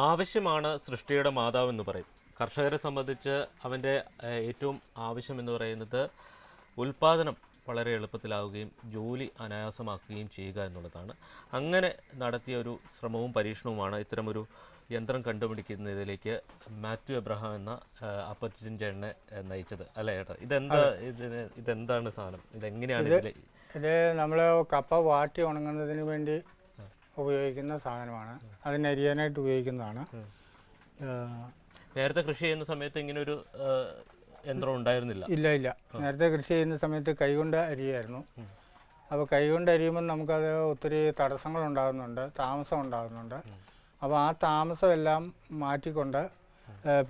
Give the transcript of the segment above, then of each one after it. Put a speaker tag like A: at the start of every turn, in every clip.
A: ആവശ്യമാണ് സൃഷ്ടിയുടെ മാതാവെന്ന് പറയും. കർഷകരെ സംബന്ധിച്ച് അവൻ്റെ ഏറ്റവും ആവശ്യം എന്ന് പറയുന്നത് ഉൽപ്പാദനം വളരെ എളുപ്പത്തിലാവുകയും ജോലി അനായാസമാക്കുകയും ചെയ്യുക എന്നുള്ളതാണ്. അങ്ങനെ നടത്തിയ ഒരു ശ്രമവും പരീക്ഷണവുമാണ് ഇത്തരമൊരു യന്ത്രം കണ്ടുപിടിക്കുന്നതിലേക്ക് മാത്യു എബ്രഹാം എന്ന അപ്പച്ചൻ ചേട്ടനെ നയിച്ചത് അല്ലേ ചേട്ടാ? ഇതെന്താണ് സാധനം? ഇതെങ്ങനെയാണ്
B: ഇത് നമ്മൾ കപ്പ വാട്ടി ഉണങ്ങുന്നതിന് വേണ്ടി ഉപയോഗിക്കുന്ന സാധനമാണ്. അതിന് അരിയാനായിട്ട് ഉപയോഗിക്കുന്നതാണ്.
A: നേരത്തെ കൃഷി ചെയ്യുന്ന സമയത്ത് ഇങ്ങനെ ഒരു യന്ത്രം ഉണ്ടായിരുന്നില്ല?
B: ഇല്ല. നേരത്തെ കൃഷി ചെയ്യുന്ന സമയത്ത് കൈകൊണ്ട് അരിയായിരുന്നു. അപ്പോൾ കൈകൊണ്ട് അരിയുമ്പോൾ നമുക്കത് ഒത്തിരി തടസ്സങ്ങൾ ഉണ്ടാകുന്നുണ്ട്, താമസം ഉണ്ടാകുന്നുണ്ട്. അപ്പോൾ ആ താമസമെല്ലാം മാറ്റിക്കൊണ്ട്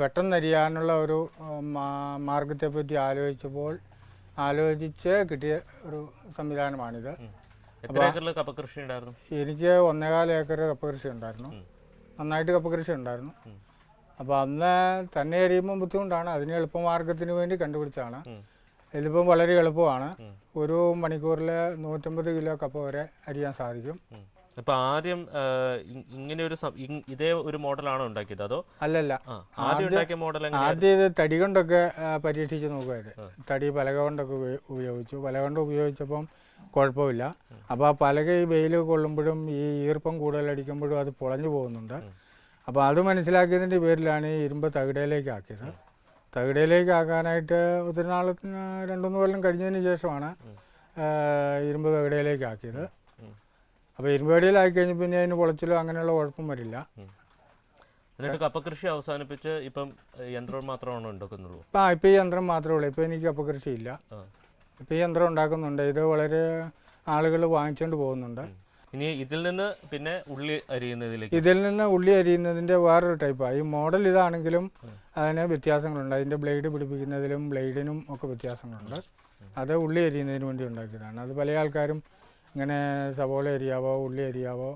B: പെട്ടെന്ന് അരിയാനുള്ള ഒരു മാർഗത്തെപ്പറ്റി ആലോചിച്ച് കിട്ടിയ ഒരു സംവിധാനമാണിത്.
A: കപ്പ കൃഷി ഉണ്ടായിരുന്നു?
B: എനിക്ക് 1.25 ഏക്കർ കപ്പ കൃഷി ഉണ്ടായിരുന്നു. നന്നായിട്ട് കപ്പ കൃഷി ഉണ്ടായിരുന്നു. അപ്പോൾ അന്ന് തന്നെ അരിയുമ്പോൾ ബുദ്ധിമുട്ടാണ്. അതിന് എളുപ്പമാർഗത്തിന് വേണ്ടി കണ്ടുപിടിച്ചാണ്. ഇതിപ്പം വളരെ എളുപ്പമാണ്. ഒരു മണിക്കൂറിൽ 150 കിലോ കപ്പ വരെ അരിയാൻ സാധിക്കും.
A: അപ്പോൾ ആദ്യം ഇങ്ങനെ ഇതേ ഒരു മോഡലാണോ ഉണ്ടാക്കിയത് അതോ?
B: അല്ലല്ല, ആദ്യം ഇത് തടി കൊണ്ടൊക്കെ പരീക്ഷിച്ച് നോക്കുമായത്. തടി പലക കൊണ്ടൊക്കെ ഉപയോഗിച്ചു. പലക കൊണ്ട് ഉപയോഗിച്ചപ്പം കുഴപ്പമില്ല. അപ്പോൾ ആ പലക ഈ വെയിൽ കൊള്ളുമ്പോഴും ഈ ഈർപ്പം കൂടുതലടിക്കുമ്പോഴും അത് പൊളഞ്ഞു പോകുന്നുണ്ട്. അപ്പോൾ അത് മനസ്സിലാക്കിയതിൻ്റെ പേരിലാണ് ഈ ഇരുമ്പ് തകിടയിലേക്ക് ആക്കിയത്. തകിടയിലേക്ക് ആക്കാനായിട്ട് ഒത്തിരി നാൾ 2-3 കൊല്ലം കഴിഞ്ഞതിന് ശേഷമാണ് ഇരുമ്പ് തകിടയിലേക്ക് ആക്കിയത്. അപ്പോൾ ഇരുമ്പ് തകിടയിലാക്കി കഴിഞ്ഞ് പിന്നെ അതിന് പൊളച്ചിലോ അങ്ങനെയുള്ള കുഴപ്പം വരില്ല.
A: എന്നിട്ട് കപ്പ കൃഷി അവസാനിപ്പിച്ച് ഇപ്പം യന്ത്രം മാത്രമാണോ ഉണ്ടാക്കുന്നുള്ളൂ?
B: ഇപ്പം ഈ യന്ത്രം മാത്രമേ ഉള്ളൂ. ഇപ്പം എനിക്ക് കപ്പ കൃഷി ഇല്ല. ഇപ്പം ഈ യന്ത്രം ഉണ്ടാക്കുന്നുണ്ട്. ഇത് വളരെ ആളുകൾ വാങ്ങിച്ചുകൊണ്ട് പോകുന്നുണ്ട്.
A: ഇനി ഇതിൽ നിന്ന് പിന്നെ ഉള്ളി
B: അരിയുന്നതിൻ്റെ വേറൊരു ടൈപ്പാണ്. ഈ മോഡൽ ഇതാണെങ്കിലും അതിന് വ്യത്യാസങ്ങളുണ്ട്. അതിൻ്റെ ബ്ലേഡ് പിടിപ്പിക്കുന്നതിലും ബ്ലേഡിനും ഒക്കെ വ്യത്യാസങ്ങളുണ്ട്. അത് ഉള്ളി അരിയുന്നതിന് വേണ്ടി ഉണ്ടാക്കിയതാണ്. അത് പല ആൾക്കാരും ഇങ്ങനെ സവോള അരിയാവോ, ഉള്ളി അരിയാവോ,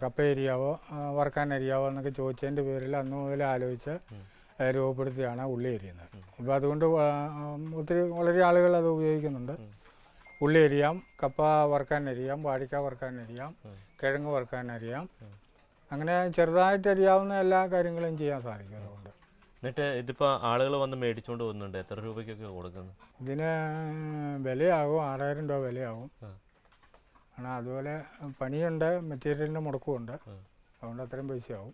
B: കപ്പ അരിയാവോ, വറുക്കാൻ അരിയാവോ എന്നൊക്കെ ചോദിച്ചതിൻ്റെ പേരിൽ അന്ന് മുതൽ ആലോചിച്ച് രൂപപ്പെടുത്തിയാണ് ഉള്ളി അരിയുന്നത്. ഇപ്പോൾ അതുകൊണ്ട് വളരെ ആളുകൾ അത് ഉപയോഗിക്കുന്നുണ്ട്. ഉള്ളി അരിയാം, കപ്പ വറുക്കാൻ അരിയാം, വാഴയ്ക്ക വറുക്കാൻ അരിയാം, കിഴങ്ങ് വറുക്കാൻ അരിയാം. അങ്ങനെ ചെറുതായിട്ട് അരിയാവുന്ന എല്ലാ കാര്യങ്ങളും ചെയ്യാൻ സാധിക്കും. അതുകൊണ്ട്
A: എന്നിട്ട് ഇതിപ്പോൾ ആളുകൾ വന്ന് മേടിച്ചുകൊണ്ട് പോകുന്നുണ്ട്. എത്ര രൂപയ്ക്കൊക്കെ കൊടുക്കുന്നത്?
B: ഇതിന് വിലയാകും 6000 രൂപ വിലയാകും. കാരണം അതുപോലെ പണിയുണ്ട്, മെറ്റീരിയലിൻ്റെ മുടക്കമുണ്ട്. അതുകൊണ്ട് അത്രയും പൈസയാവും.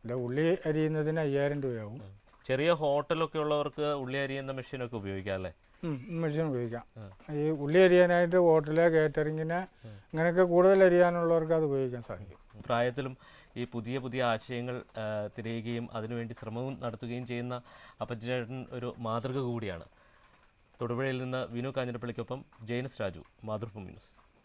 B: പിന്നെ ഉള്ളി അരിയുന്നതിന് 5000 രൂപയാവും.
A: ചെറിയ ഹോട്ടലൊക്കെ ഉള്ളവർക്ക് ഉള്ളി അരിയുന്ന മെഷീനൊക്കെ ഉപയോഗിക്കാം അല്ലേ?
B: മെഷീൻ ഉപയോഗിക്കാം. ഈ ഉള്ളി അരിയാനായിട്ട് ഹോട്ടല്, കേറ്ററിങ്ങിന് അങ്ങനെയൊക്കെ കൂടുതൽ അരിയാനുള്ളവർക്ക് അത് ഉപയോഗിക്കാൻ സാധിക്കും.
A: പ്രായത്തിലും ഈ പുതിയ ആശയങ്ങൾ തിരയുകയും അതിനുവേണ്ടി ശ്രമവും നടത്തുകയും ചെയ്യുന്ന അപ്പച്ചൻ ഒരു മാതൃക കൂടിയാണ്. തൊടുപുഴയിൽ നിന്ന് വിനു കാഞ്ഞിരപ്പള്ളിക്കൊപ്പം ജെയിൻസ് രാജു, മാതൃഭൂമി ന്യൂസ്.